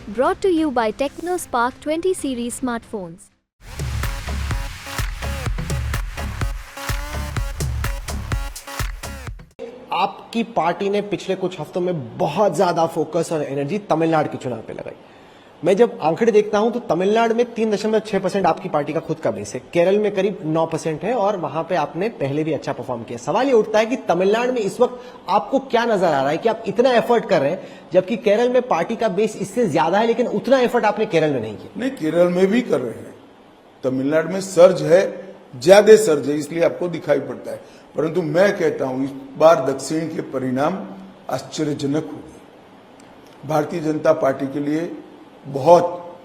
Brought to you by TechnoSpark 20 series smartphones. आपकी party ने पिछले कुछ हफ्तों में बहुत ज्यादा फोकस और एनर्जी तमिलनाडु के चुनाव पे लगाई। मैं जब आंकड़े देखता हूं तो तमिलनाडु में 3.6% आपकी पार्टी का खुद का बेस है, केरल में करीब 9% है और वहां पे आपने पहले भी अच्छा परफॉर्म किया। सवाल ये उठता है कि तमिलनाडु में इस वक्त आपको क्या नजर आ रहा है कि आप इतना एफर्ट कर रहे हैं जबकि केरल में पार्टी का बेस इससे ज्यादा है, लेकिन उतना एफर्ट आपने केरल में नहीं किया। नहीं, केरल में भी कर रहे हैं। तमिलनाडु में सर्ज है, ज्यादा सर्ज है, इसलिए आपको दिखाई पड़ता है। परंतु मैं कहता हूं इस बार दक्षिण के परिणाम आश्चर्यजनक होंगे। भारतीय जनता पार्टी के लिए बहुत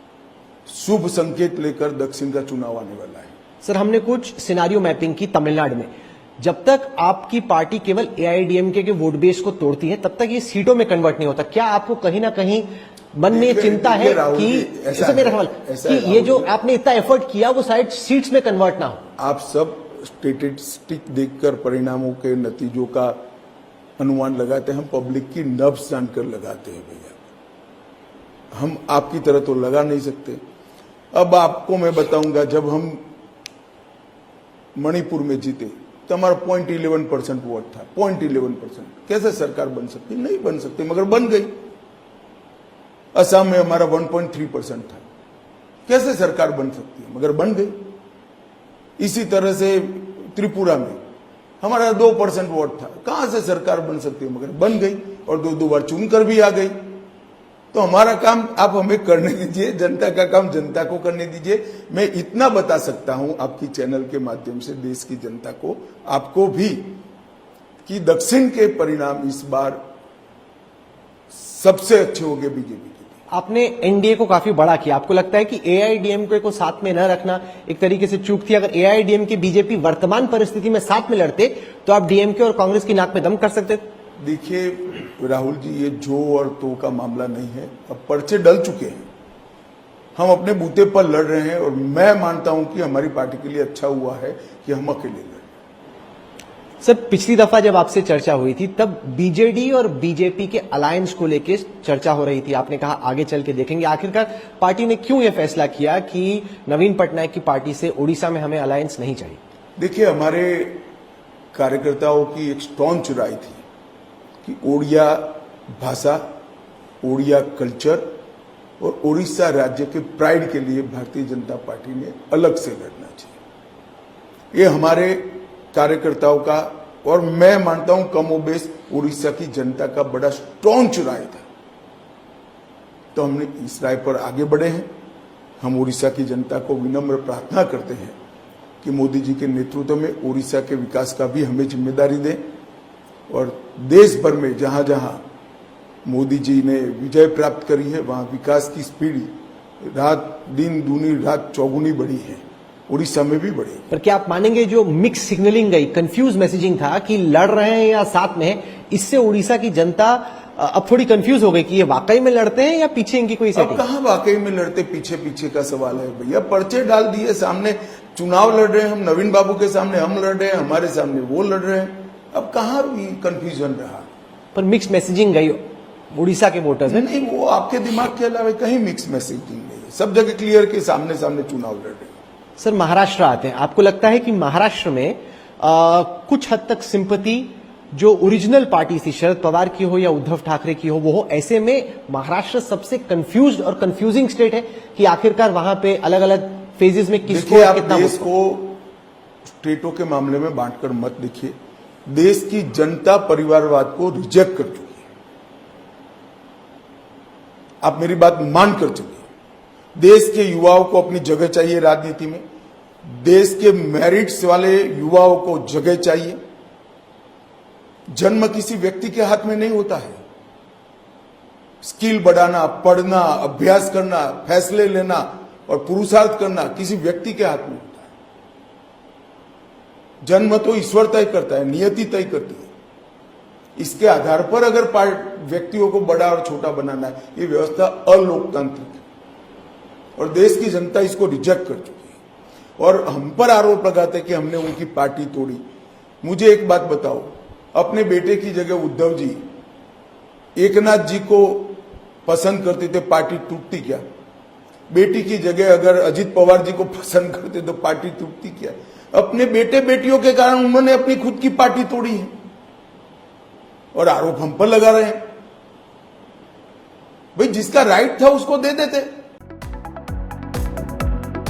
शुभ संकेत लेकर दक्षिण का चुनाव आने वाला है। सर, हमने कुछ सिनारियो मैपिंग की तमिलनाडु में। जब तक आपकी पार्टी केवल एआईडीएमके के वोट बेस को तोड़ती है तब तक ये सीटों में कन्वर्ट नहीं होता। क्या आपको कहीं ना कहीं मन में चिंता है कि ऐसा मेरा सवाल कि ये जो आपने इतना एफर्ट किया वो शायद सीट्स में कन्वर्ट ना हो? आप सब स्टेटिस्टिक देखकर परिणामों के नतीजों का अनुमान लगाते हैं। हम पब्लिक की नब्ज जानकर लगाते हैं भैया, हम आपकी तरह तो लगा नहीं सकते। अब आपको मैं बताऊंगा, जब हम मणिपुर में जीते तो हमारा 0.11% वोट था। 0.11%। कैसे सरकार बन सकती? नहीं बन सकती, मगर बन गई। असम में हमारा 1.3% था। कैसे सरकार बन सकती है? मगर बन गई। इसी तरह से त्रिपुरा में हमारा 2% वोट था। कहां से सरकार बन सकती है? मगर बन गई और दो बार चुनकर भी आ गई। तो हमारा काम आप हमें करने दीजिए, जनता का काम जनता को करने दीजिए। मैं इतना बता सकता हूं आपकी चैनल के माध्यम से देश की जनता को, आपको भी, कि दक्षिण के परिणाम इस बार सबसे अच्छे होंगे बीजेपी के। आपने एनडीए को काफी बड़ा किया। आपको लगता है कि एआईडीएमके को साथ में न रखना एक तरीके से चूक थी? अगर एआईडीएमके बीजेपी वर्तमान परिस्थिति में साथ में लड़ते तो आप डीएमके और कांग्रेस की नाक में दम कर सकते थे? देखिए राहुल जी, ये जो और तो का मामला नहीं है। अब पर्चे डल चुके हैं, हम अपने बूते पर लड़ रहे हैं और मैं मानता हूं कि हमारी पार्टी के लिए अच्छा हुआ है कि हम अकेले लड़े। सर, पिछली दफा जब आपसे चर्चा हुई थी तब बीजेडी और बीजेपी के अलायंस को लेकर चर्चा हो रही थी। आपने कहा आगे चल के देखेंगे। आखिरकार पार्टी ने क्यों यह फैसला किया कि नवीन पटनायक की पार्टी से उड़ीसा में हमें अलायंस नहीं चाहिए? देखिए, हमारे कार्यकर्ताओं की एक स्ट्रॉन्ग राय थी कि ओडिया भाषा, ओडिया कल्चर और उड़ीसा राज्य के प्राइड के लिए भारतीय जनता पार्टी ने अलग से लड़ना चाहिए। ये हमारे कार्यकर्ताओं का, और मैं मानता हूं कमोबेश उड़ीसा की जनता का बड़ा स्ट्रॉन्ग राय था। तो हमने इस राय पर आगे बढ़े हैं। हम उड़ीसा की जनता को विनम्र प्रार्थना करते हैं कि मोदी जी के नेतृत्व में उड़ीसा के विकास का भी हमें जिम्मेदारी दें और देश भर में जहां जहां मोदी जी ने विजय प्राप्त करी है वहां विकास की स्पीड रात दिन दूनी रात चौगुनी बढ़ी है, उड़ीसा में भी बढ़ी। पर क्या आप मानेंगे जो मिक्स सिग्नलिंग गई, कंफ्यूज मैसेजिंग था कि लड़ रहे हैं या साथ में है, इससे उड़ीसा की जनता अब थोड़ी कंफ्यूज हो गई कि ये वाकई में लड़ते हैं या पीछे इनकी कोई सेटिंग? अब कहां वाकई में लड़ते, पीछे पीछे का सवाल है भैया। पर्चे डाल दिए, सामने चुनाव लड़ रहे हैं हम, नवीन बाबू के सामने हम लड़ रहे हैं, हमारे सामने वो लड़ रहे हैं। अब कहां कंफ्यूजन रहा? पर मिक्स मैसेजिंग गई उड़ीसा के वोटर्स में। नहीं, वो आपके दिमाग के अलावा कहीं मिक्स मैसेजिंग नहीं है। सब जगह क्लियर के सामने सामने चुनाव लड़ रहे हैं। सर, महाराष्ट्र आते हैं। आपको लगता है कि महाराष्ट्र में कुछ हद तक सिंपैथी जो ओरिजिनल पार्टी थी, शरद पवार की हो या उद्धव ठाकरे की हो, वो हो? ऐसे में महाराष्ट्र सबसे कंफ्यूज्ड और कंफ्यूजिंग स्टेट है कि आखिरकार वहां पे अलग अलग फेजेस में किसको कितना। देश को स्टेटों के मामले में बांटकर मत देखिए। देश की जनता परिवारवाद को रिजेक्ट कर चुकी है। आप मेरी बात मान कर चलिए। देश के युवाओं को अपनी जगह चाहिए राजनीति में। देश के मेरिट्स वाले युवाओं को जगह चाहिए। जन्म किसी व्यक्ति के हाथ में नहीं होता है। स्किल बढ़ाना, पढ़ना, अभ्यास करना, फैसले लेना और पुरुषार्थ करना किसी व्यक्ति के हाथ में होता है। जन्म तो ईश्वर तय करता है, नियति तय करती है। इसके आधार पर अगर व्यक्तियों को बड़ा और छोटा बनाना है, ये व्यवस्था अलोकतांत्रिक है और देश की जनता इसको रिजेक्ट कर चुकी है और हम पर आरोप लगाते कि हमने उनकी पार्टी तोड़ी। मुझे एक बात बताओ, अपने बेटे की जगह उद्धव जी एकनाथ जी को पसंद करते थे पार्टी टूटती क्या? बेटी की जगह अगर अजित पवार जी को पसंद करते तो पार्टी टूटती क्या? अपने बेटे बेटियों के कारण उन्होंने अपनी खुद की पार्टी तोड़ी है और आरोप हम पर लगा रहे हैं। भाई जिसका राइट था उसको दे देते।